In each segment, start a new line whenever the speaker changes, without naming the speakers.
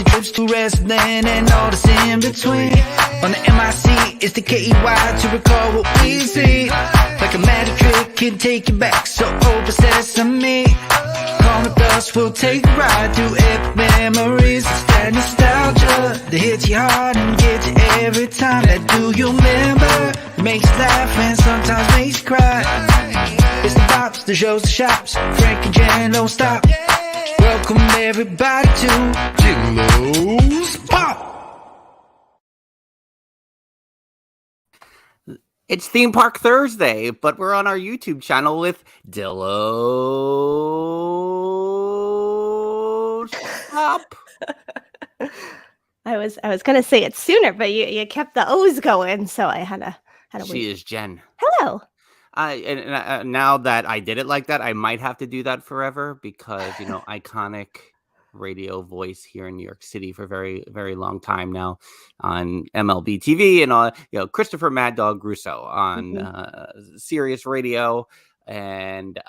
the drips to wrestling and all that's in between. On the MIC, it's the KEY to recall what we see. Like a magic trick, can take you back, so open sesame. Come with us, we'll take a ride through epic memories. It's that nostalgia that hits you hard and gets you every time. That do you remember? Makes you laugh and sometimes makes you cry. It's the bops, the shows, the shops. Frank and Jen don't stop. Welcome everybody to Dillo's Pop.
It's Theme Park Thursday, but we're on our YouTube channel with Dillo's Pop.
I was gonna say it sooner, but you kept the O's going, so I had to
She is Jen.
Hello.
And now that I did it like that, I might have to do that forever because, iconic radio voice here in New York City for a very, very long time now on MLB TV and, Christopher Mad Dog Russo on Sirius Radio. And,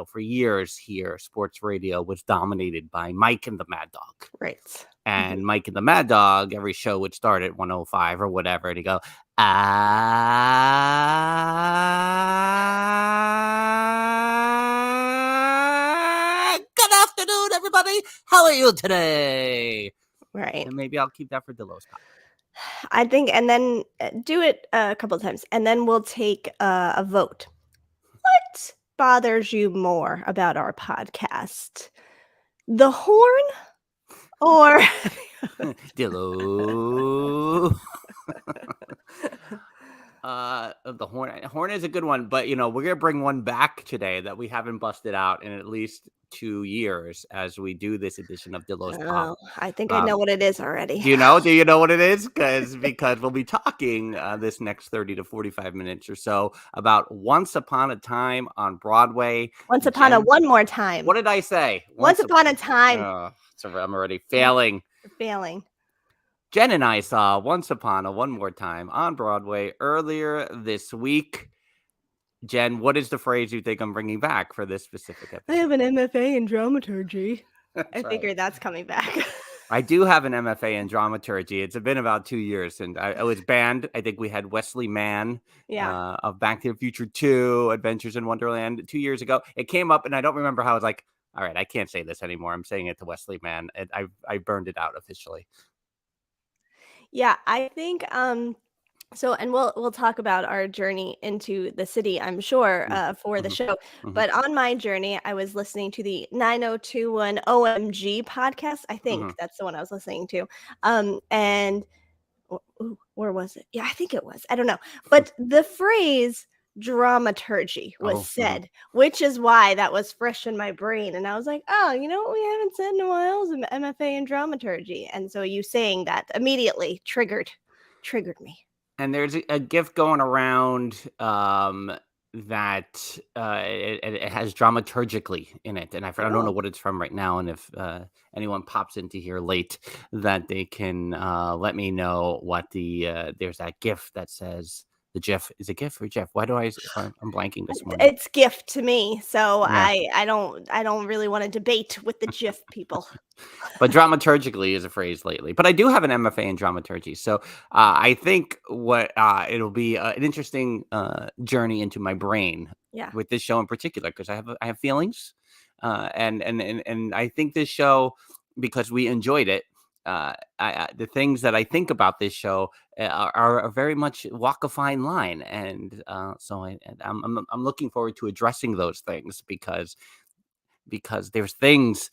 for years here, sports radio was dominated by Mike and the Mad Dog.
Right.
And Mike and the Mad Dog, every show would start at 105 or whatever. And he'd go, good afternoon, everybody. How are you today?
Right.
And maybe I'll keep that for Dillo's Pop.
I think, and then do it a couple of times, and then we'll take a vote. What bothers you more about our podcast? The horn or
Dillo? The horn is a good one, but we're gonna bring one back today that we haven't busted out in at least 2 years as we do this edition of Dillo's Pop.
I think I know what it is already.
Do you know what it is? Because we'll be talking this next 30 to 45 minutes or so about Once Upon a Time on Broadway.
One more time.
What did I say?
Once upon a time.
So I'm already failing.
You're failing.
Jen and I saw Once Upon a One More Time on Broadway earlier this week. Jen, what is the phrase you think I'm bringing back for this specific episode?
I have an MFA in dramaturgy. I
right.
figured that's coming back.
I do have an MFA in dramaturgy. It's been about 2 years, and I was banned. I think we had Wesley Mann of Back to the Future 2, Adventures in Wonderland 2 years ago. It came up, and I don't remember how I was like, all right, I can't say this anymore. I'm saying it to Wesley Mann. I burned it out officially.
Yeah, I think so, and we'll talk about our journey into the city, I'm sure, for the show. But on my journey, I was listening to the 9021 OMG podcast. I think that's the one I was listening to. And where was it? Yeah, I think it was. I don't know. But the phrase dramaturgy was said, which is why that was fresh in my brain. And I was like, oh, you know what we haven't said in a while is an MFA in dramaturgy. And so you saying that immediately triggered me.
And there's a GIF going around that it has dramaturgically in it. And I don't know what it's from right now. And if anyone pops into here late, that they can let me know what there's that GIF that says, the GIF. Is it GIF or GIF? I'm blanking this morning.
It's GIF to me. So yeah. I don't really want to debate with the GIF people.
But dramaturgically is a phrase lately. But I do have an MFA in dramaturgy. So I think it'll be an interesting journey into my brain with this show in particular, because I have feelings. And I think this show, because we enjoyed it, the things that I think about this show are very much walk a fine line, and so I'm looking forward to addressing those things because there's things,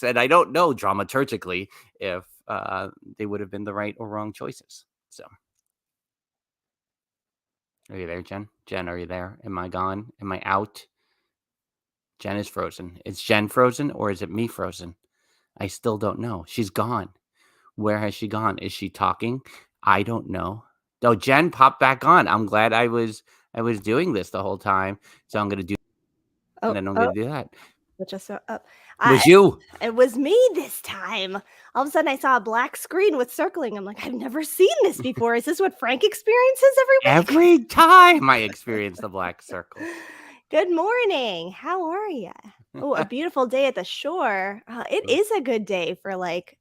and I don't know dramaturgically if they would have been the right or wrong choices. So, are you there, Jen? Jen, are you there? Am I gone? Am I out? Jen is frozen. Is Jen frozen, or is it me frozen? I still don't know. She's gone. Where has she gone? Is she talking? I don't know. Oh, Jen popped back on. I'm glad I was doing this the whole time. So I'm going to do and then I'm going to do that.
You. It was me this time. All of a sudden I saw a black screen with circling. I'm like, I've never seen this before. Is this what Frank experiences every week?
Every time I experience the black circle.
Good morning. How are you? Oh, a beautiful day at the shore. It is a good day for like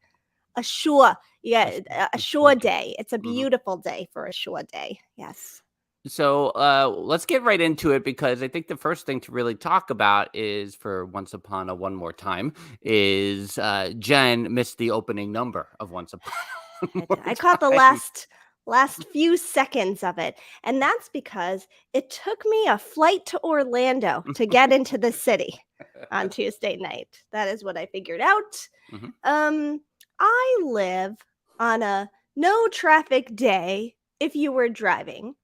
A shore. Yeah, a shore
day.
day. It's a beautiful day for a shore day. Yes.
So let's get right into it, because I think the first thing to really talk about is, for Once Upon a One More Time, is Jen missed the opening number of Once Upon a One More
I caught the
Time.
last few seconds of it, and that's because it took me a flight to Orlando to get into the city on Tuesday night. That is what I figured out. I live on a no traffic day if you were driving.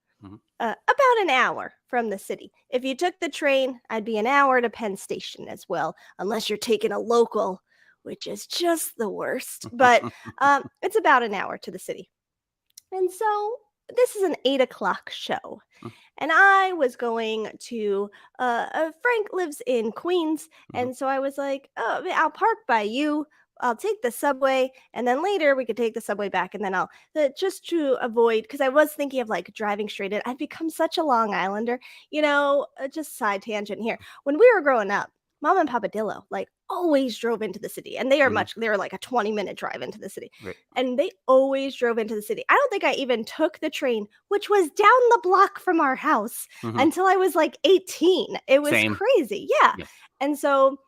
About an hour from the city. If you took the train, I'd be an hour to Penn Station as well, unless you're taking a local, which is just the worst. But it's about an hour to the city. And so this is an 8 o'clock show. And I was going to, Frank lives in Queens. And so I was like, oh, I'll park by you. I'll take the subway, and then later we could take the subway back, and then I'll just to avoid, because I was thinking of like driving straight in. I've become such a Long Islander, just side tangent here. When we were growing up, Mom and Papa Dillo like always drove into the city, and they were like a 20-minute drive into the city,
Right.
and they always drove into the city. I don't think I even took the train, which was down the block from our house, until I was like 18. It was crazy. Yeah. And so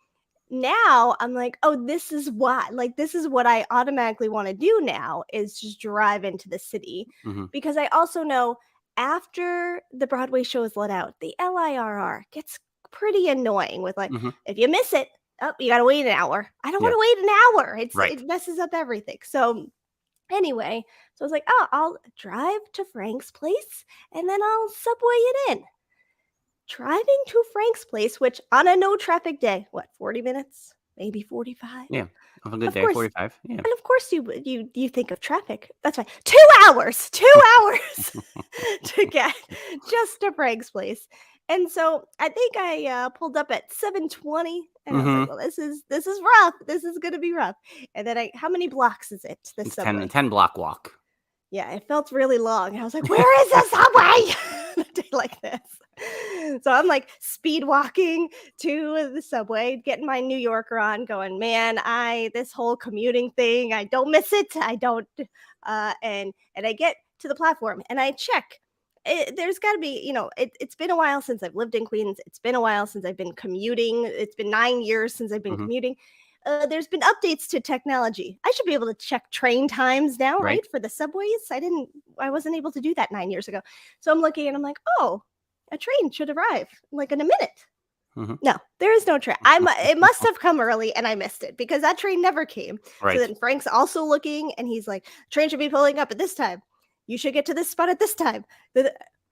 now I'm like, oh, this is why, like, this is what I automatically want to do now, is just drive into the city, because I also know after the Broadway show is let out, the LIRR gets pretty annoying with like, if you miss it, oh, you got to wait an hour. I don't want to wait an hour. It messes up everything. So anyway, so I was like, oh, I'll drive to Frank's place and then I'll subway it in. Driving to Frank's place, which on a no traffic day, 40 minutes, maybe 45?
Yeah, on a good day, 45. Yeah.
And of course you think of traffic. That's right. 2 hours to get just to Frank's place. And so I think I pulled up at 7:20, and I was like, well, this is rough. This is going to be rough. And then how many blocks is it?
It's 10 block walk.
Yeah, it felt really long. I was like, where is the subway? A day like this. So I'm like speed walking to the subway, getting my New Yorker on, going, man, this whole commuting thing, I don't miss it. I don't. And I get to the platform and I check. There's got to be, it's been a while since I've lived in Queens. It's been a while since I've been commuting. It's been 9 years since I've been commuting. There's been updates to technology. I should be able to check train times now, right? For the subways. I wasn't able to do that 9 years ago. So I'm looking and I'm like, oh, a train should arrive like in a minute. No, there is no train. It must have come early and I missed it because that train never came.
Right.
So then Frank's also looking and he's like, train should be pulling up at this time. You should get to this spot at this time. I'm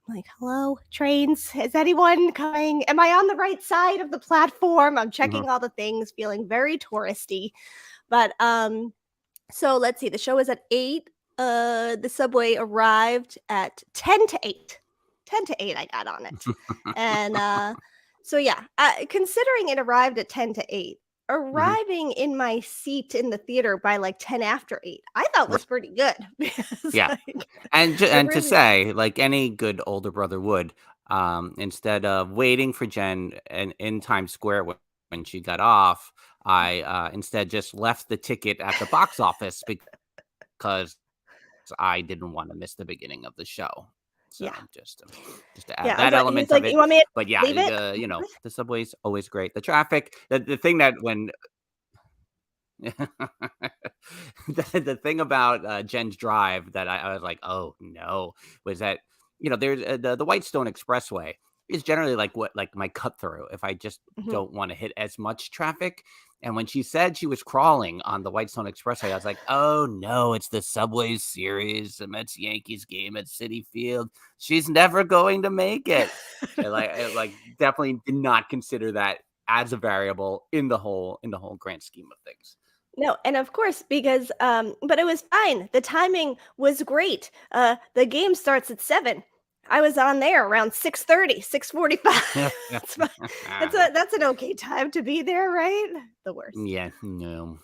like, hello, trains. Is anyone coming? Am I on the right side of the platform? I'm checking all the things, feeling very touristy. But so let's see. The show is at 8. The subway arrived at 10 to 8. 10 to 8 I got on it. And so yeah, considering it arrived at 10 to 8, arriving in my seat in the theater by like 10 after 8, I thought was pretty good.
Yeah. And to say, like any good older brother would, instead of waiting for Jen in Times Square when she got off, I instead just left the ticket at the box office because I didn't want to miss the beginning of the show. So just to add that element of it.
You want me to
but yeah, the subway's always great. The traffic, the thing that when the thing about Jen's drive that I was like, oh no, was that there's the Whitestone Expressway is generally like my cut through if I just don't want to hit as much traffic. And when she said she was crawling on the Whitestone Expressway, I was like, oh no, it's the Subway Series, the Mets Yankees game at Citi Field. She's never going to make it. I definitely did not consider that as a variable in the whole grand scheme of things.
No, and of course, because but it was fine. The timing was great. The game starts at 7. I was on there around 6:30, 6:45. That's an okay time to be there, right? The worst.
Yeah, no.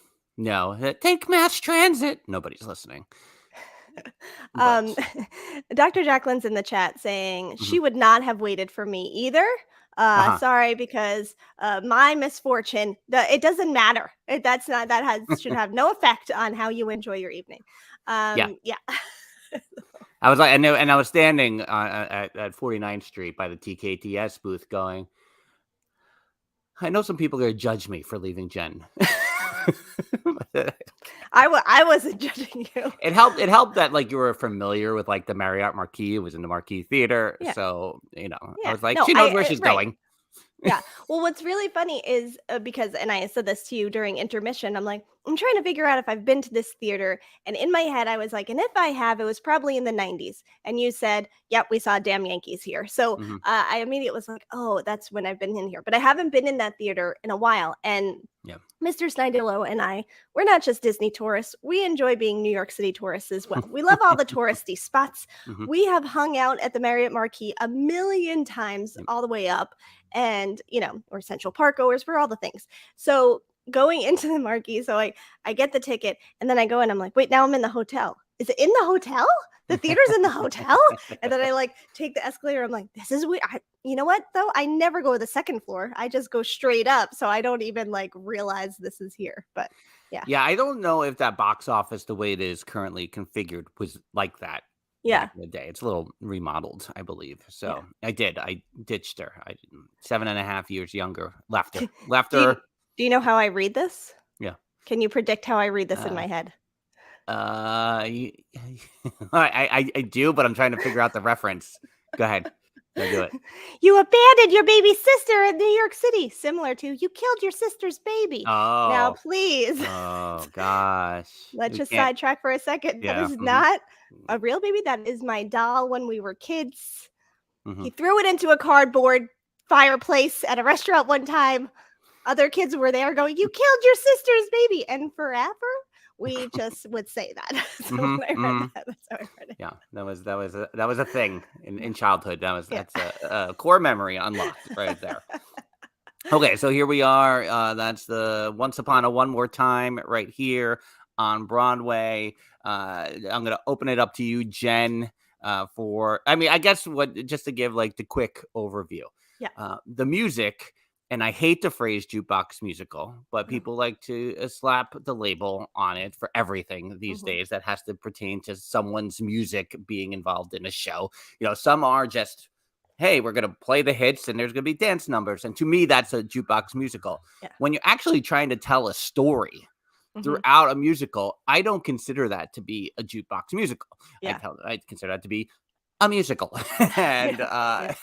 Take mass transit. Nobody's listening.
Dr. Jacqueline's in the chat saying she would not have waited for me either. Sorry, because my misfortune, it doesn't matter. Should have no effect on how you enjoy your evening.
Yeah.
Yeah.
I was like, I know, and I was standing at 49th Street by the TKTS booth going, I know some people are going to judge me for leaving Jen.
I wasn't judging you.
It helped that like you were familiar with like the Marriott Marquis. It was in the Marquis Theater.
Yeah.
So, I
Yeah.
was like,
No,
she knows where she's
right.
going.
Yeah. Well, what's really funny is because, and I said this to you during intermission, I'm like, I'm trying to figure out if I've been to this theater. And in my head, I was like, and if I have, it was probably in the 90s. And you said, yep, we saw Damn Yankees here. So I immediately was like, oh, that's when I've been in here. But I haven't been in that theater in a while. And Mr. Dillo and I, we're not just Disney tourists. We enjoy being New York City tourists as well. We love all the touristy spots. We have hung out at the Marriott Marquis a million times all the way up. And, we're Central Park goers for all the things. So going into the Marquis, so I get the ticket and then I go and I'm like, wait, now I'm in the hotel. Is it in the hotel? The theater's in the hotel? And then I take the escalator. I'm like, this is weird. You know what though? I never go to the second floor. I just go straight up. So I don't even realize this is here. But yeah.
Yeah. I don't know if that box office, the way it is currently configured, was like that.
Yeah.
Back in the day. It's a little remodeled, I believe. So I ditched her. 7.5 years younger. Left her.
Do you know how I read this?
Yeah.
Can you predict how I read this in my head?
I do, but I'm trying to figure out the reference. Go ahead. Go do it.
You abandoned your baby sister in New York City, similar to you killed your sister's baby.
Oh.
Now, please.
Oh, gosh.
Let's just sidetrack for a second.
Yeah.
That is not a real baby. That is my doll when we were kids. He threw it into a cardboard fireplace at a restaurant one time. Other kids were there going, you killed your sister's baby. And forever, we just would say that. So when I read that, that's how I read it.
Yeah, that was a thing in childhood. That's a core memory unlocked right there. Okay, so here we are. That's the Once Upon a One More Time right here on Broadway. I'm gonna open it up to you, Jen. I guess just to give the quick overview.
Yeah.
The music. And I hate the phrase jukebox musical, but people like to slap the label on it for everything these days that has to pertain to someone's music being involved in a show. Some are just, hey, we're going to play the hits and there's going to be dance numbers. And to me, that's a jukebox musical. Yeah. When you're actually trying to tell a story throughout a musical, I don't consider that to be a jukebox musical.
Yeah.
I consider that to be a musical. And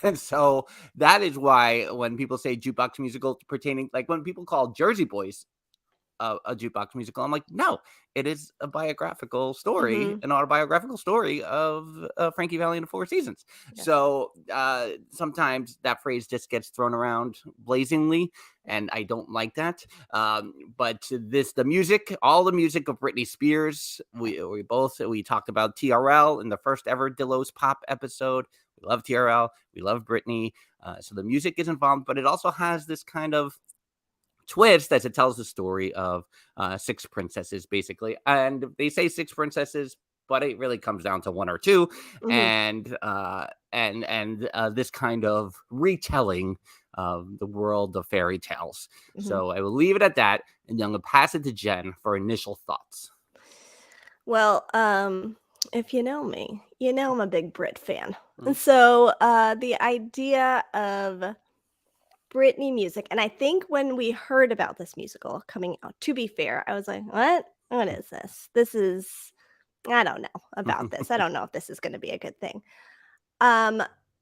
and so that is why when people say jukebox musical pertaining, when people call Jersey Boys a jukebox musical, I'm like, no, it is a biographical story, an autobiographical story of Frankie Valli and the Four Seasons. Yeah. So sometimes that phrase just gets thrown around blazingly, and I don't like that. But the music, all the music of Britney Spears, we talked about TRL in the first ever Dillos Pop episode. We love TRL, we love Britney. So the music is involved, but it also has this kind of twist as it tells the story of 6 princesses, basically. And they say 6 princesses, but it really comes down to 1 or 2. And this kind of retelling of the world of fairy tales. So I will leave it at that, and I'm going to pass it to Jen for initial thoughts.
Well, if you know me, you know I'm a big Brit fan. And so the idea of Britney music, and I think when we heard about this musical coming out, to be fair, I was like, what is this? I don't know about this. I don't know if this is going to be a good thing.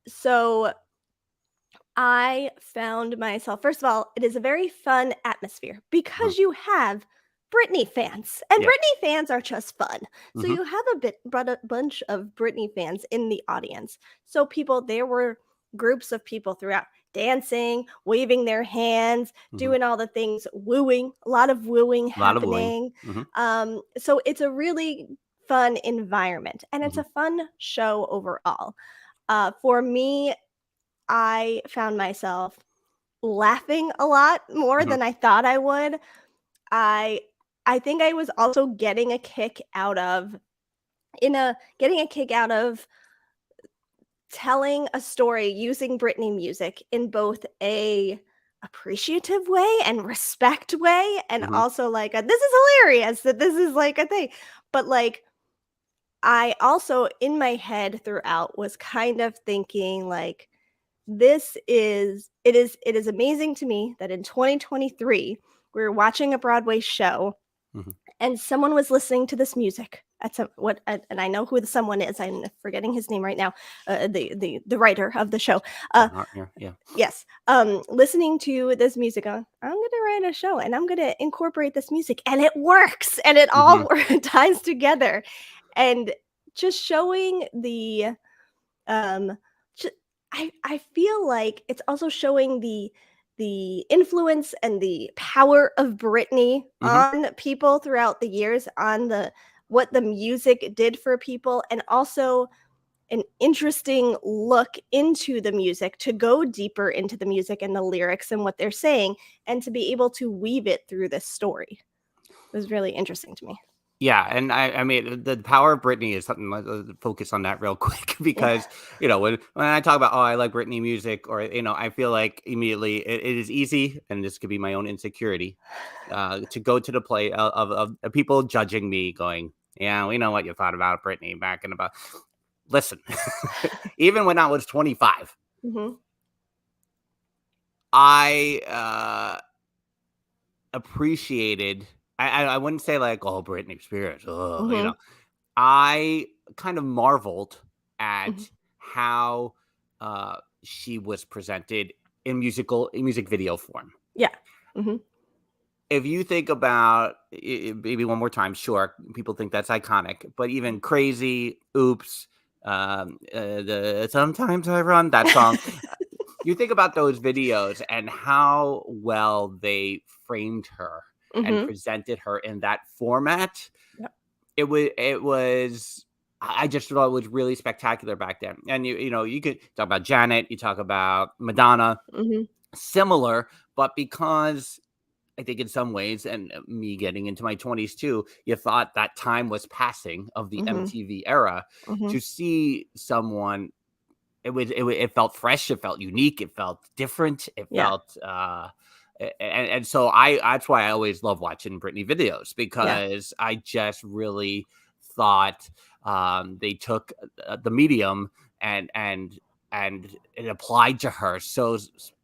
So I found myself, first of all, it is a very fun atmosphere because you have Britney fans, and Britney fans are just fun. So you have a bunch of Britney fans in the audience. So there were groups of people throughout, dancing, waving their hands, doing all the things, wooing, a lot of wooing happening. So it's a really fun environment, and it's a fun show overall. For me, I found myself laughing a lot more than I thought I would. I think I was also getting a kick out of telling a story using Britney music in both a appreciative way and respect way, and also like this is hilarious that this is like a thing. But like I also in my head throughout was kind of thinking like it is amazing to me that in 2023 we were watching a Broadway show and someone was listening to this music at and I know who the someone is. I'm forgetting his name right now. The writer of the show. Yes. Listening to this music, I'm gonna write a show and I'm gonna incorporate this music, and it works, and it all ties together, and just showing the I feel like it's also showing the influence and the power of Britney on people throughout the years, on what the music did for people, and also an interesting look into the music, to go deeper into the music and the lyrics and what they're saying, and to be able to weave it through this story. It was really interesting to me.
Yeah, and I mean, the power of Britney is something. Let's focus on that real quick, because when I talk about, I like Britney music, or I feel like immediately it is easy, and this could be my own insecurity, to go to the play of people judging me, going, yeah, we know what you thought about Britney back in about. Listen, even when I was 25, I appreciated. I wouldn't say like, oh, Britney Spears. I kind of marveled at how she was presented in music video form.
Yeah.
If you think about maybe one more time, sure, people think that's iconic, but even Crazy, Oops, the Sometimes I Run, that song. You think about those videos and how well they framed her and presented her in that format. It was I just thought it was really spectacular back then. And you could talk about Janet, you talk about Madonna, similar, but because I think in some ways, and me getting into my 20s too, you thought that time was passing of the MTV era. To see someone, it felt fresh, it felt unique, it felt different, it felt and so that's why I always love watching Britney videos, because I just really thought they took the medium and it applied to her so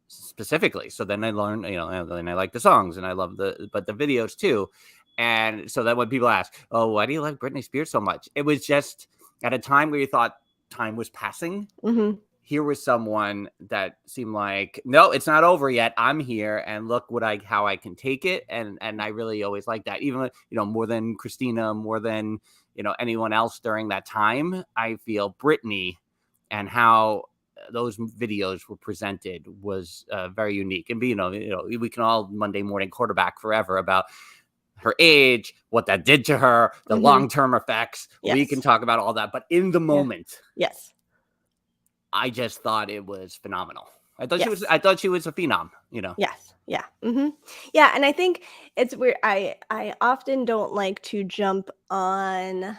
specifically. So then I learned, and I like the songs and I love the videos too. And so that when people ask, oh, why do you like Britney Spears so much? It was just at a time where you thought time was passing. Here was someone that seemed like, no, it's not over yet. I'm here, and look how I can take it. And I really always like that, even more than Christina, more than anyone else during that time. I feel Britney and how those videos were presented was very unique. And we can all Monday morning quarterback forever about her age, what that did to her, the long-term effects. We can talk about all that, but in the moment, I just thought it was phenomenal. I thought she was a phenom,
Yes. Yeah. Yeah. And I think it's weird. I often don't like to jump on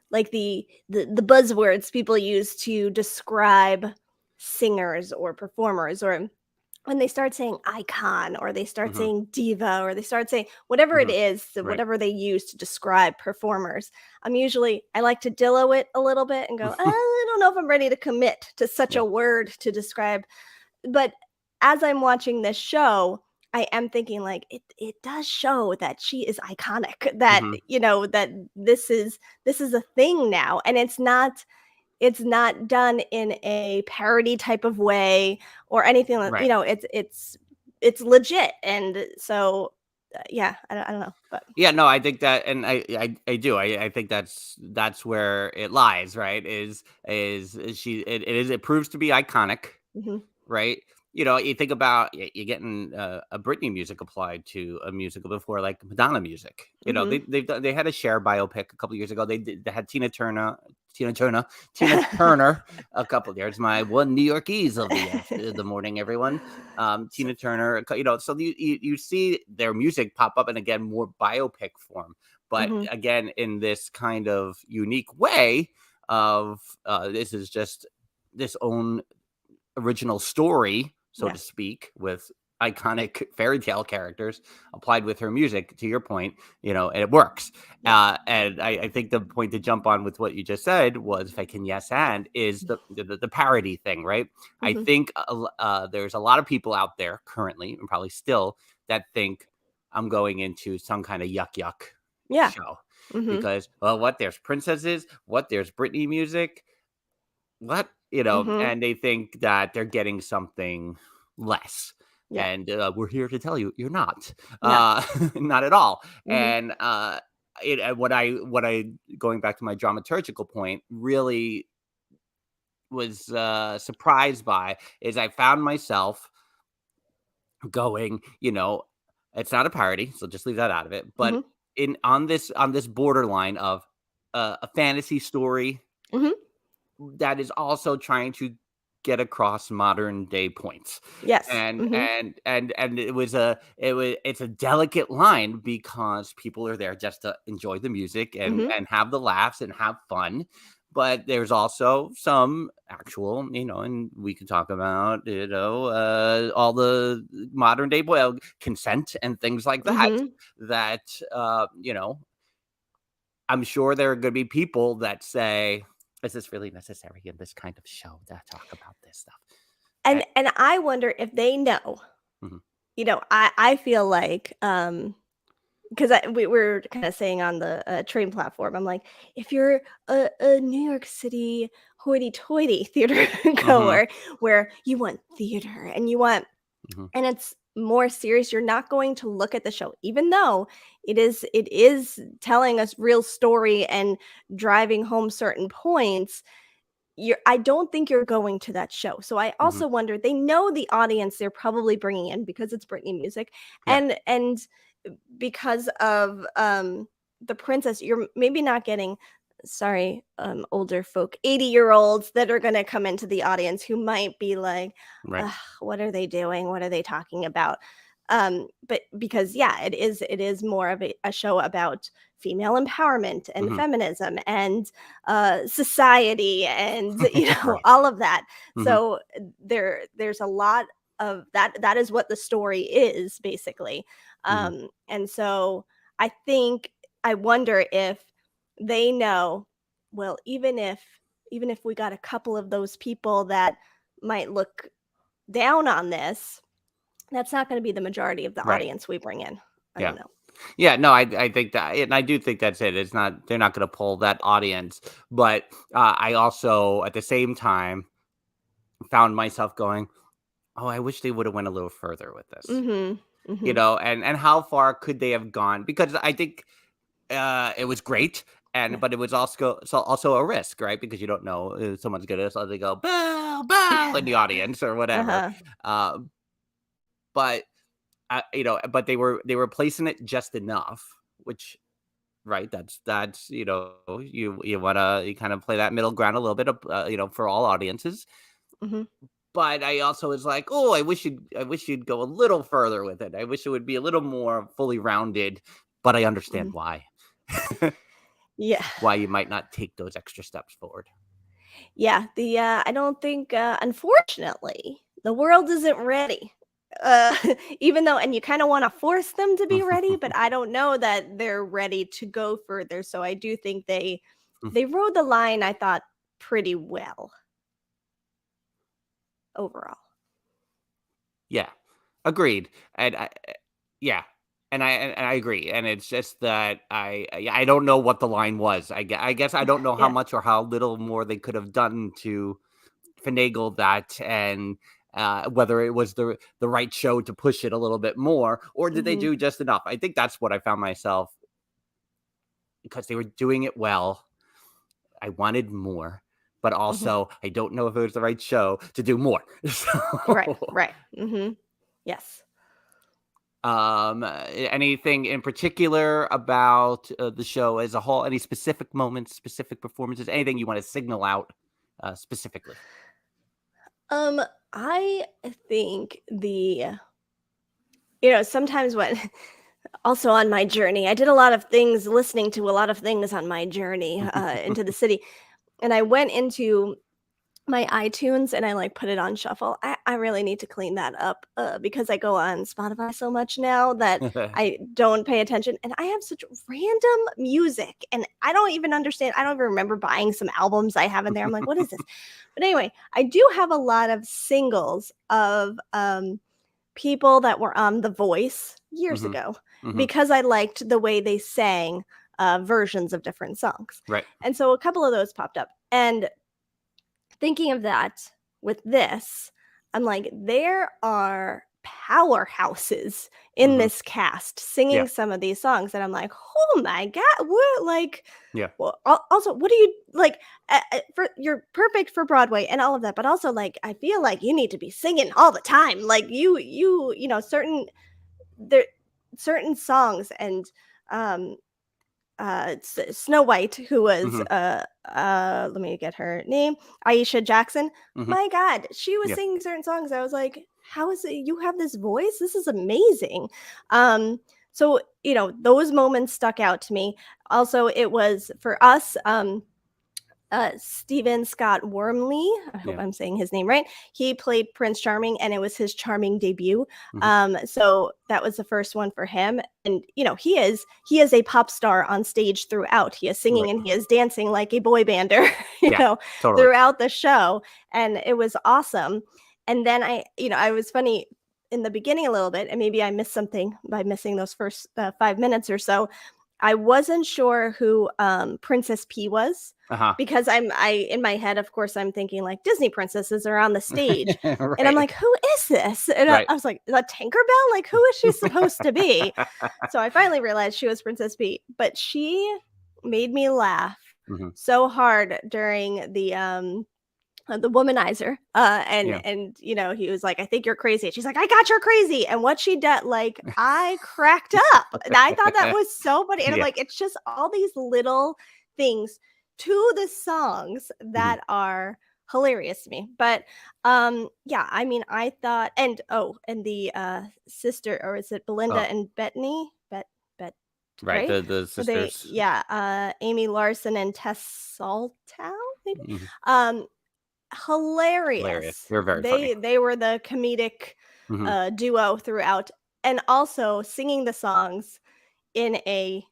like the buzzwords people use to describe singers or performers, or when they start saying icon, or they start saying diva, or they start saying whatever it is, whatever they use to describe performers, I like to Dillo it a little bit and go, I don't know if I'm ready to commit to such a word to describe. But as I'm watching this show, I am thinking like it does show that she is iconic, that that this is a thing now, and it's not done in a parody type of way or anything like it's legit. And so I don't know, but
I think that, and I do I think that's where it lies, right? It proves to be iconic, right? You think about you getting a Britney music applied to a musical before, like Madonna music. They had a Cher biopic a couple years ago. They had Tina Turner a couple. There's my one New Yorkese of the morning, everyone. Tina Turner. So you see their music pop up, and again, more biopic form. but again, in this kind of unique way of this is just this own original story, so to speak, with iconic fairy tale characters applied with her music, to your point, and it works. And I think the point to jump on with what you just said was, if I can is the parody thing, right? I think there's a lot of people out there currently, and probably still, that think I'm going into some kind of yuck show. Because, well, there's princesses, there's Britney music, and they think that they're getting something less. Yeah. And we're here to tell you, you're not. No. Not at all. And what I going back to my dramaturgical point, really was surprised by is I found myself going, it's not a parody, so just leave that out of it. But on this borderline of a fantasy story that is also trying to get across modern day points.
Yes.
And it's a delicate line, because people are there just to enjoy the music and have the laughs and have fun. But there's also some actual, and we can talk about, all the modern day consent and things like that, that, I'm sure there are going to be people that say, is this really necessary in this kind of show to talk about this stuff?
And I wonder if they know. I feel like, because we were kind of saying on the train platform, I'm like, if you're a New York City hoity-toity theater goer, where you want theater and you want, and it's more serious, you're not going to look at the show, even though it is telling us real story and driving home certain points. I don't think you're going to that show. So I also wonder, they know the audience they're probably bringing in, because it's Britney music, and because of the princess, you're maybe not getting, older folk, 80-year-olds that are going to come into the audience who might be like, what are they doing? What are they talking about? But because it is more of a show about female empowerment and feminism and society and all of that. So there's a lot of that is what the story is, basically. And so I wonder if they know, well, even if we got a couple of those people that might look down on this, that's not going to be the majority of the audience we bring in. I don't know.
Yeah, no, I think that, and I do think that's it. It's not, they're not going to pull that audience, but I also, at the same time, found myself going, oh, I wish they would have went a little further with this. And how far could they have gone? Because I think it was great, but it was also a risk, right? Because you don't know if someone's gonna suddenly go boo boo in the audience or whatever. But but they were placing it just enough, which, right? That's you want to kind of play that middle ground a little bit of for all audiences. But I also was like, oh, I wish you'd go a little further with it. I wish it would be a little more fully rounded. But I understand why. Why you might not take those extra steps forward.
I don't think, unfortunately, the world isn't ready. Even though, and you kind of want to force them to be ready, but I don't know that they're ready to go further. So I do think they rode the line, I thought, pretty well overall.
Yeah, agreed. And I agree. And it's just that I don't know what the line was. I guess I don't know how much or how little more they could have done to finagle that, and whether it was the right show to push it a little bit more, or did they do just enough? I think that's what I found myself, because they were doing it well. I wanted more, but also I don't know if it was the right show to do more.
Right. Yes.
Anything in particular about the show as a whole? Any specific moments, specific performances, anything you want to signal out specifically?
I think sometimes when also on my journey. I did a lot of things, listening to a lot of things on my journey into the city. And I went into my iTunes and I like put it on shuffle. I really need to clean that up because I go on Spotify so much now that I don't pay attention. And I have such random music and I don't even understand. I don't even remember buying some albums I have in there. I'm like, what is this? But anyway, I do have a lot of singles of people that were on The Voice years ago because I liked the way they sang versions of different songs.
Right.
And so a couple of those popped up. And thinking of that with this, I'm like, there are powerhouses in this cast singing some of these songs that I'm like, oh my God, what? Like, well, also, what do you like? You're perfect for Broadway and all of that, but also, like, I feel like you need to be singing all the time. Like, you know, certain songs and Snow White, who was let me get her name, Aisha Jackson. My God, she was singing certain songs. I was like, how is it you have this voice? This is amazing. So, you know, those moments stuck out to me. Also, it was for us, Stephen Scott Wormley, I hope I'm saying his name right. He played Prince Charming and it was his Charming debut. So that was the first one for him. And, you know, he is a pop star on stage throughout. He is singing and he is dancing like a boy bander, you know, throughout the show. And it was awesome. And then I was funny in the beginning a little bit, and maybe I missed something by missing those first 5 minutes or so. I wasn't sure who Princess P was because I in my head, of course, I'm thinking like Disney princesses are on the stage, and I'm like, who is this? And I was like, is that Tinkerbell? Like, who is she supposed to be? So I finally realized she was Princess P, but she made me laugh so hard during the womanizer and you know, he was like, I think you're crazy. She's like, I got you're crazy. And what she did, like, I cracked up. And I thought that was so funny. And I'm like, it's just all these little things to the songs that are hilarious to me. But yeah, I mean, I thought, and the sister, or is it Belinda and Bethany?
Right, the sisters.
Amy Larson and Tess Saltow, maybe. Hilarious.
They're very funny.
They were the comedic duo throughout, and also singing the songs in a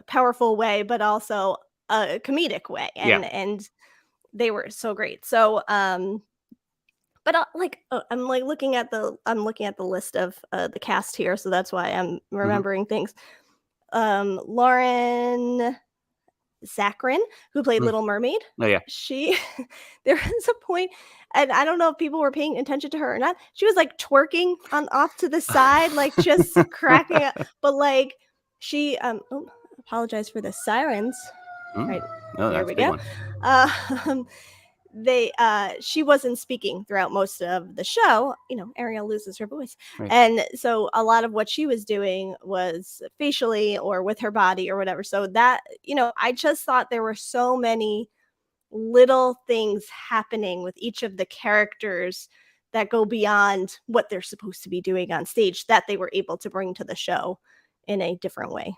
powerful way, but also a comedic way, and they were so great. So but I'm looking at the list of the cast here, so that's why I'm remembering things. Lauren Zachrin, who played Little Mermaid.
Oh yeah.
There was a point, and I don't know if people were paying attention to her or not. She was like twerking off to the side, like just cracking up. But like she apologize for the sirens. Right.
Oh,
there we go. She wasn't speaking throughout most of the show. You know, Ariel loses her voice, and so a lot of what she was doing was facially or with her body or whatever. So that, you know, I just thought there were so many little things happening with each of the characters that go beyond what they're supposed to be doing on stage that they were able to bring to the show in a different way.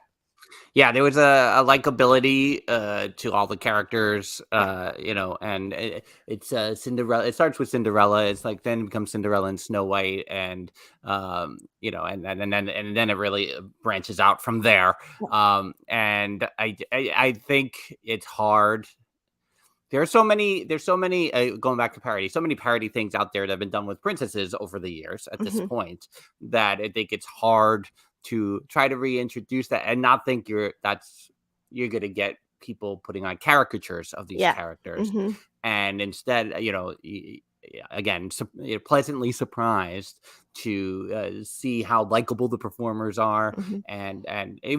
Yeah, there was a likability to all the characters, you know, and it's Cinderella. It starts with Cinderella. It's like then it becomes Cinderella and Snow White, and you know, and then it really branches out from there. And I think it's hard. There's so many going back to parody, so many parody things out there that have been done with princesses over the years at this point that I think it's hard to try to reintroduce that and not think you're going to get people putting on caricatures of these characters. And instead, you know, again, you're pleasantly surprised to see how likable the performers are, and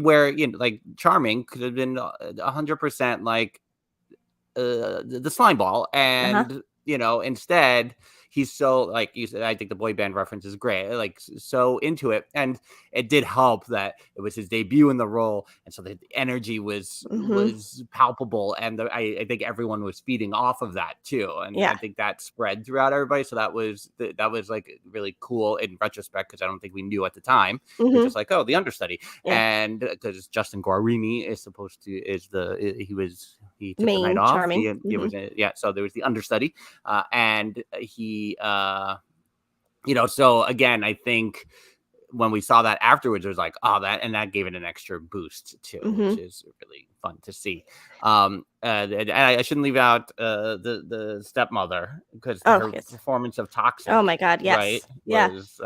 where, you know, like Charming could have been 100% like the slime ball, and you know, instead he's so, like you said, I think the boy band reference is great, like so into it, and it did help that it was his debut in the role, and so the energy was palpable, and I think everyone was feeding off of that too, and I think that spread throughout everybody. So that was like really cool in retrospect, because I don't think we knew at the time. It was just like, oh, the understudy, and because Justin Guarini is supposed to he took the night off.
Charming.
So there was the understudy, and he so again, I think when we saw that afterwards, it was like, oh, that gave it an extra boost too, which is really fun to see. I shouldn't leave out the stepmother, because her performance of Toxic.
Oh my God, yes,
right?
Yeah.
Was,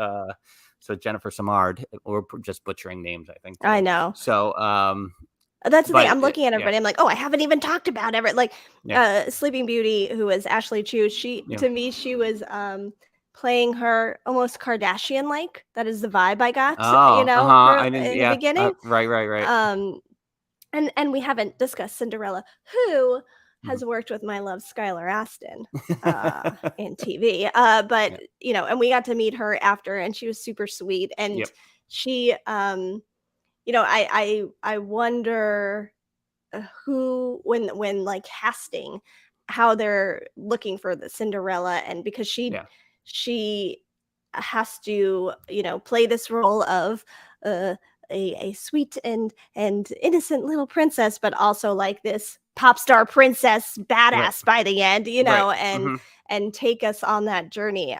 so Jennifer Samard, or just butchering names, I think.
I know.
So
that's the thing. I'm looking at everybody. I'm like, oh, I haven't even talked about everett. Like Sleeping Beauty, who was Ashley Chu. To me, she was playing her almost Kardashian-like. That is the vibe I got. In the beginning.
Right.
And we haven't discussed Cinderella, who has worked with my love Skylar Astin in TV. But and we got to meet her after, and she was super sweet. And she I wonder who, when like casting, how they're looking for the Cinderella, and because she has to play this role of a sweet and innocent little princess, but also like this pop star princess badass by the end, and take us on that journey,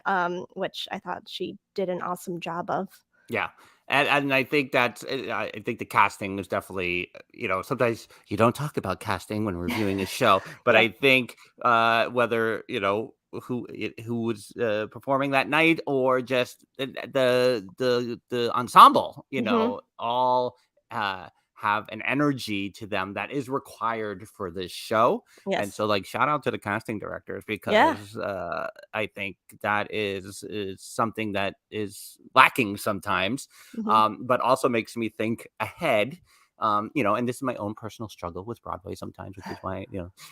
which I thought she did an awesome job of.
Yeah. And I think I think the casting was definitely, sometimes you don't talk about casting when reviewing a show, but I think whether, who was performing that night, or just the ensemble, all have an energy to them that is required for this show. And so, like, shout out to the casting directors, because I think that is something that is lacking sometimes, but also makes me think ahead. And this is my own personal struggle with Broadway sometimes, which is why,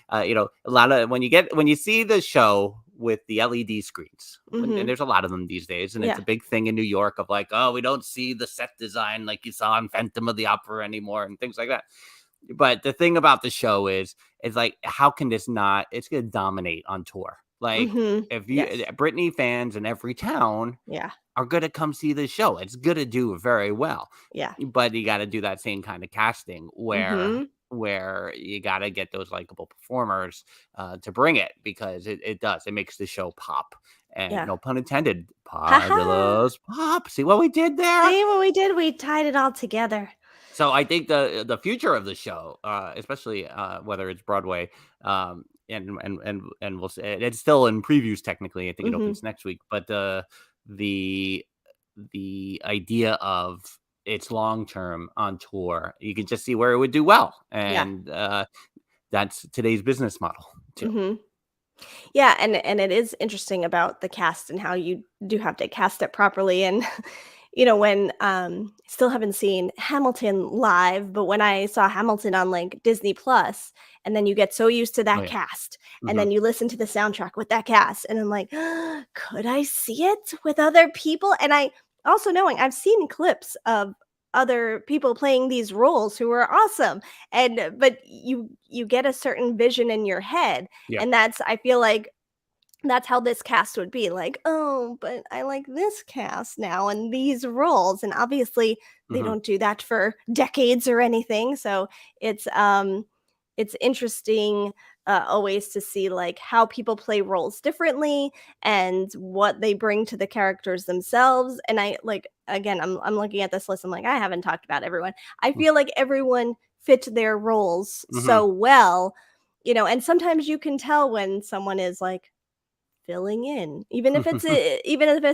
a lot of when you see the show with the LED screens, and there's a lot of them these days, and it's a big thing in New York of like, oh, we don't see the set design like you saw in Phantom of the Opera anymore, and things like that. But the thing about the show is like, how can this not? It's going to dominate on tour. Like, if you Britney fans in every town, are going to come see the show. It's going to do very well. Yeah. But you got to do that same kind of casting where you got to get those likable performers to bring it, because it does. It makes the show pop. And no pun intended, Dillos pop. See what we did there?
See what we did? We tied it all together.
So I think the future of the show, especially whether it's Broadway, and we'll say it's still in previews technically. I think it opens next week, but the idea of its long term on tour, you can just see where it would do well, and that's today's business model too.
Yeah, and it is interesting about the cast and how you do have to cast it properly. And when still haven't seen Hamilton live, but when I saw Hamilton on like Disney Plus, and then you get so used to that cast, and then you listen to the soundtrack with that cast, and I'm like, could I see it with other people? And I also, knowing I've seen clips of other people playing these roles who are awesome, but you get a certain vision in your head, and I feel like that's how this cast would be like, oh, but I like this cast now and these roles. And obviously they don't do that for decades or anything. So it's interesting always to see like how people play roles differently and what they bring to the characters themselves. And I like, again, I'm looking at this list. I'm like, I haven't talked about everyone. I feel like everyone fit their roles so well, and sometimes you can tell when someone is like filling in, even if it's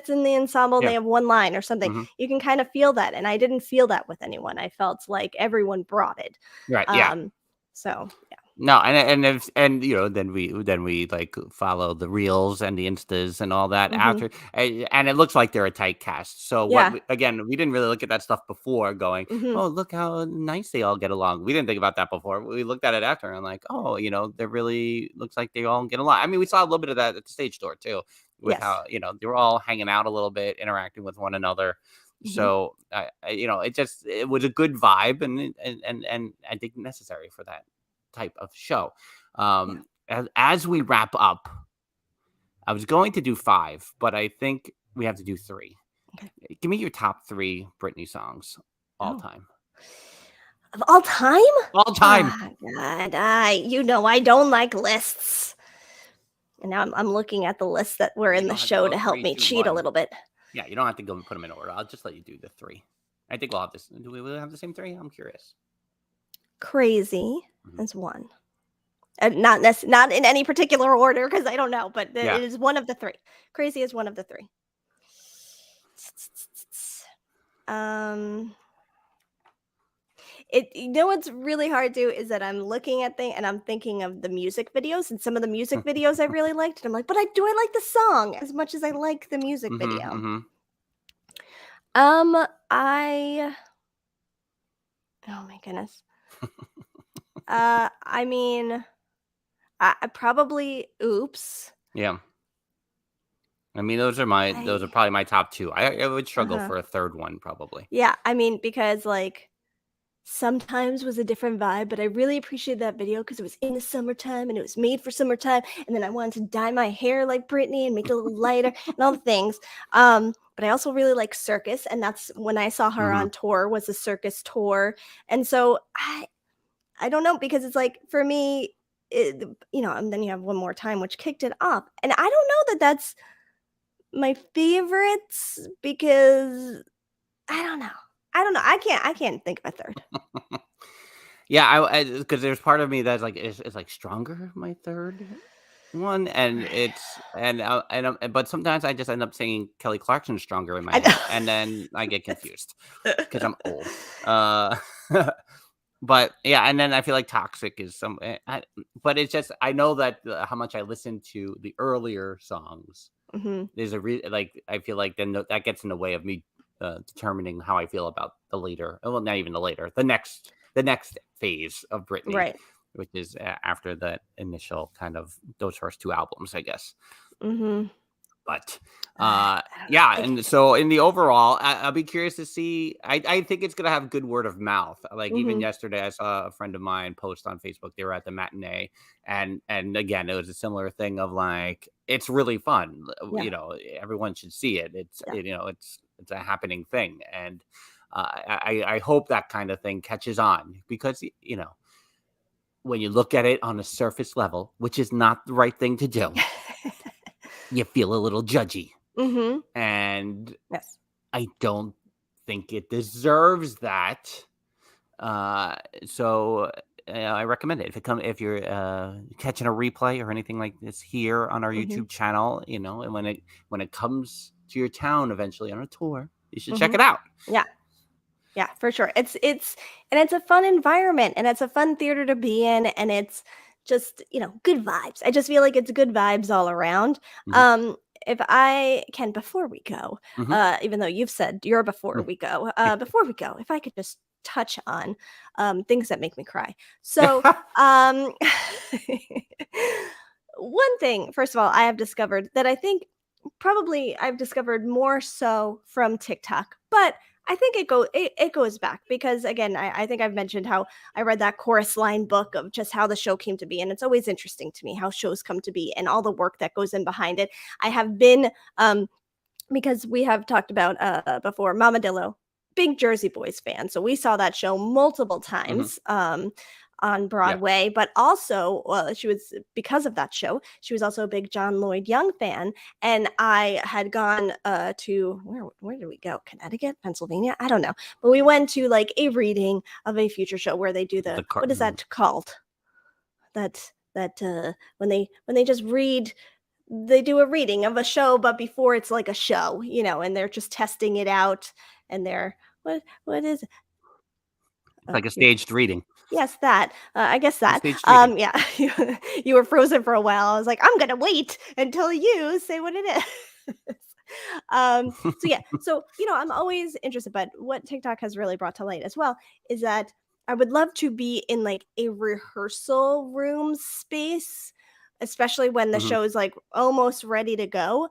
in the ensemble, they have one line or something, you can kind of feel that. And I didn't feel that with anyone. I felt like everyone brought it.
Right.
So yeah.
No, and then we like follow the reels and the instas and all that after, and it looks like they're a tight cast. So again, we didn't really look at that stuff before, going, oh, look how nice they all get along. We didn't think about that before. We looked at it after, and like, oh, they really looks like they all get along. I mean, we saw a little bit of that at the stage door too, with how they were all hanging out a little bit, interacting with one another. So it was a good vibe, and I think necessary for that type of show. As we wrap up, I was going to do 5, but I think we have to do 3.
Okay.
Give me your top 3 Britney songs all time.
Of all time?
All time.
Oh, God, I don't like lists. And now I'm looking at the lists that were in the show to help me cheat a little bit.
Yeah, you don't have to go and put them in order. I'll just let you do the 3. I think we'll have this. Do we have the same 3? I'm curious.
Crazy is 1. Not in any particular order because I don't know, but it is one of the 3. Crazy is one of the 3. What's really hard to do is that I'm looking at things and I'm thinking of the music videos, and some of the music videos I really liked, and I'm like, but do I like the song as much as I like the music video? Oh my goodness. I mean, I probably Oops.
Yeah. I mean, those are probably my top 2. I would struggle for a third one probably.
Yeah, I mean, because like Sometimes was a different vibe, but I really appreciated that video because it was in the summertime and it was made for summertime. And then I wanted to dye my hair like Britney and make it a little lighter and all the things. But I also really like Circus, and that's when I saw her on tour, was a Circus tour. And so I don't know, because it's like, for me, and then you have One More Time, which kicked it off. And I don't know that that's my favorites, because I don't know. I can't think of a third.
Yeah, because there's part of me that's like, it's like Stronger my third one, and but sometimes I just end up singing Kelly Clarkson's Stronger in my head, and then I get confused because I'm old. But yeah, and then I feel like Toxic is but it's just, I know that how much I listen to the earlier songs. There's I feel like then that gets in the way of me determining how I feel about the later, well, not even the later, the next phase of Britney,
right?
Which is after that initial kind of those first 2 albums, I guess. But yeah, and so in the overall, I'll be curious to see. I think it's gonna have good word of mouth. Like even yesterday, I saw a friend of mine post on Facebook. They were at the matinee, and again, it was a similar thing of like, it's really fun.
Yeah.
Everyone should see it. It's it's a happening thing, and I hope that kind of thing catches on, because when you look at it on a surface level, which is not the right thing to do. You feel a little judgy. And
yes,
I don't think it deserves that. So I recommend it. If you're catching a replay or anything like this here on our YouTube channel, and when it comes to your town eventually on a tour, you should check it out.
Yeah, for sure. It's a fun environment, and it's a fun theater to be in, and it's just, good vibes. I just feel like it's good vibes all around. If I can, before we go, even though you've said you're before we go, if I could just touch on things that make me cry. So one thing, first of all, I have discovered that I think probably I've discovered more so from TikTok, but I think it goes back, because again, I think I've mentioned how I read that Chorus Line book of just how the show came to be, and it's always interesting to me how shows come to be and all the work that goes in behind it. I have been because we have talked about before, Mama Dillo, big Jersey Boys fan, so we saw that show multiple times on Broadway, but also because of that show, she was also a big John Lloyd Young fan. And I had gone to where did we go? Connecticut, Pennsylvania? I don't know. But we went to like a reading of a future show where they do what is that called? That when they just read, they do a reading of a show, but before it's like a show, and they're just testing it out, and they're what is it?
Like a staged reading.
Yes, that. I guess that. Yeah, you were frozen for a while. I was like, I'm gonna wait until you say what it is. So yeah, I'm always interested, but what TikTok has really brought to light as well is that I would love to be in like a rehearsal room space, especially when the show is like almost ready to go.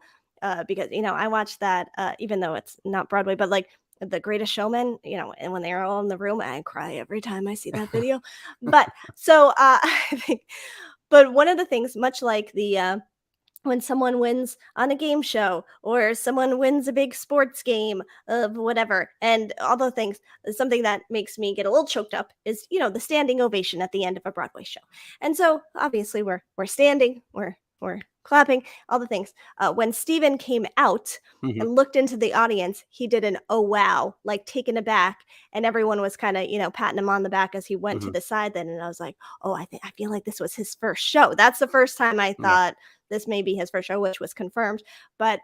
because I watched that even though it's not Broadway, but like The Greatest Showman, and when they are all in the room, I cry every time I see that video. But so I think, but one of the things, much like the when someone wins on a game show or someone wins a big sports game of whatever and all the things, something that makes me get a little choked up is the standing ovation at the end of a Broadway show. And so obviously we're standing, we're clapping, all the things. When Steven came out and looked into the audience, he did an oh wow, like taken aback, and everyone was kind of patting him on the back as he went to the side then. And I was like, oh, I feel like this was his first show. That's the first time I thought this may be his first show, which was confirmed. But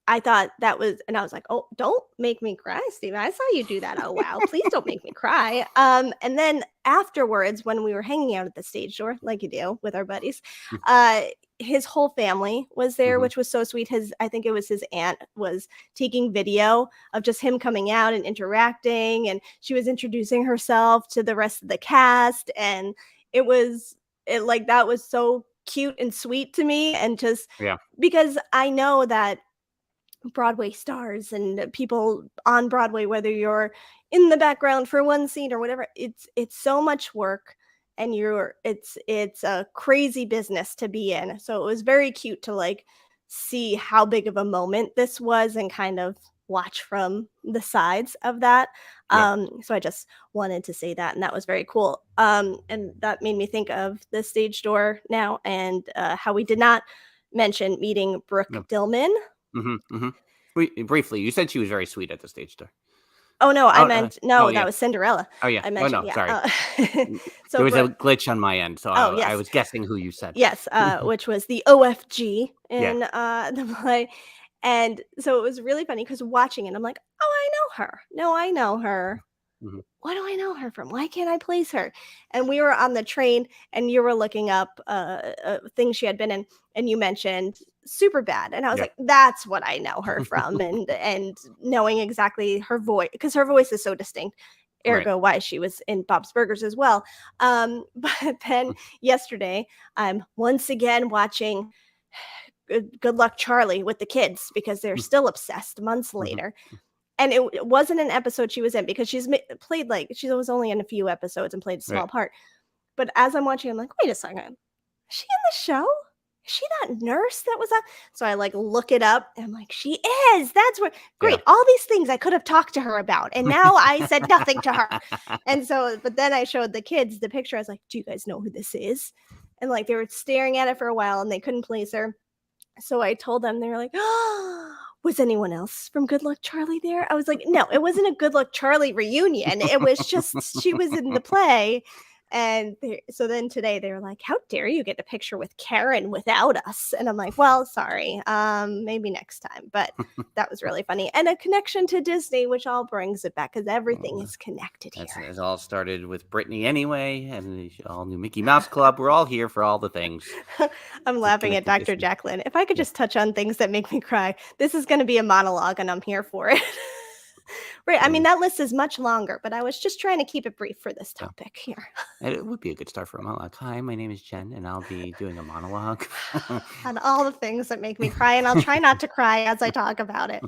I thought that was, and I was like, oh, don't make me cry, Steven. I saw you do that. Oh, wow. Please don't make me cry. And then afterwards, when we were hanging out at the stage door, like you do with our buddies, his whole family was there, which was so sweet. I think it was his aunt was taking video of just him coming out and interacting. And she was introducing herself to the rest of the cast. And that was so cute and sweet to me. And just because I know that Broadway stars and people on Broadway, whether you're in the background for one scene or whatever, it's so much work, and it's a crazy business to be in. So it was very cute to like see how big of a moment this was and kind of watch from the sides of that. So I just wanted to say that, and that was very cool. And that made me think of the stage door now, and how we did not mention meeting Brooke Dillman.
Briefly, you said she was very sweet at the stage door.
Oh no, I meant that was Cinderella.
Oh yeah,
I mentioned,
sorry.
So
there was a glitch on my end, so
yes.
I was guessing who you said.
Yes, which was the OFG in the play, and so it was really funny because watching it, I'm like, oh, I know her. No, I know her. What do I know her from? Why can't I place her? And we were on the train, and you were looking up things she had been in, and you mentioned Superbad, and I was like, that's what I know her from, and knowing exactly her voice, because her voice is so distinct, ergo why she was in Bob's Burgers as well. But then yesterday, I'm once again watching Good Luck Charlie with the kids because they're still obsessed months later. And it wasn't an episode she was in, because she's played, like, she was only in a few episodes and played a small part. But as I'm watching, I'm like, wait a second. Is she in the show? Is she that nurse that was on? So I like look it up, and I'm like, she is. That's what. Great. All these things I could have talked to her about, and now I said nothing to her. And so, but then I showed the kids the picture. I was like, do you guys know who this is? And like, they were staring at it for a while, and they couldn't place her. So I told them, they were like, oh, was anyone else from Good Luck Charlie there? I was like, no, it wasn't a Good Luck Charlie reunion. It was just, she was in the play. And so then today they were like, how dare you get a picture with Karen without us? And I'm like, well, sorry, maybe next time. But that was really funny. And a connection to Disney, which all brings it back, because everything is connected here.
It all started with Britney anyway, and the all new Mickey Mouse Club. We're all here for all the things.
I'm laughing at Dr. Jacqueline. If I could just touch on things that make me cry, this is going to be a monologue, and I'm here for it. Right. I mean, that list is much longer, but I was just trying to keep it brief for this topic here.
And it would be a good start for a monologue. Hi, my name is Jen, and I'll be doing a monologue
on all the things that make me cry, and I'll try not to cry as I talk about it.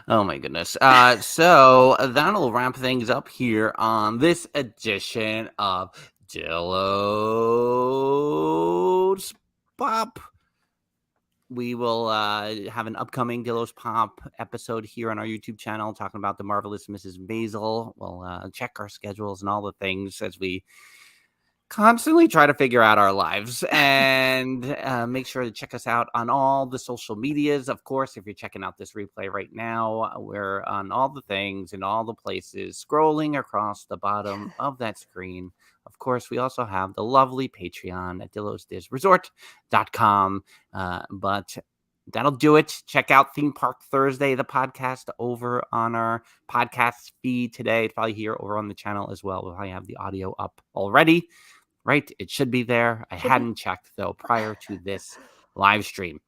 Oh my goodness. So that'll wrap things up here on this edition of Dillos Pop. We will have an upcoming Dillos Pop episode here on our YouTube channel talking about the marvelous Mrs. Maisel. We'll check our schedules and all the things as we constantly try to figure out our lives, and make sure to check us out on all the social medias. Of course, if you're checking out this replay right now, we're on all the things in all the places, scrolling across the bottom of that screen. Of course, we also have the lovely Patreon at DillosDizResort.com. But that'll do it. Check out Theme Park Thursday, the podcast, over on our podcast feed today. It's probably here over on the channel as well. We'll probably have the audio up already, right? It should be there. I hadn't checked, though, prior to this live stream.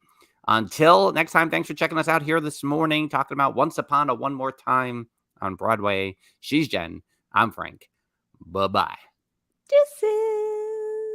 Until next time, thanks for checking us out here this morning, talking about Once Upon a One More Time on Broadway. She's Jen. I'm Frank. Bye-bye.
Deuces.